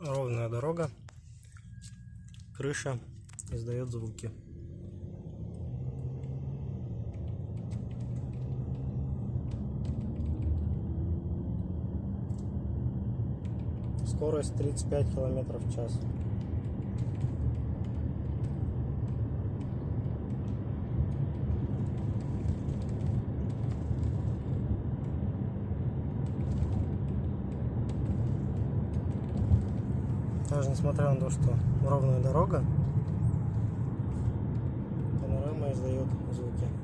Ровная дорога, крыша издает звуки. Скорость 35 км в час. Даже несмотря на то, что ровная дорога, панорама издает звуки.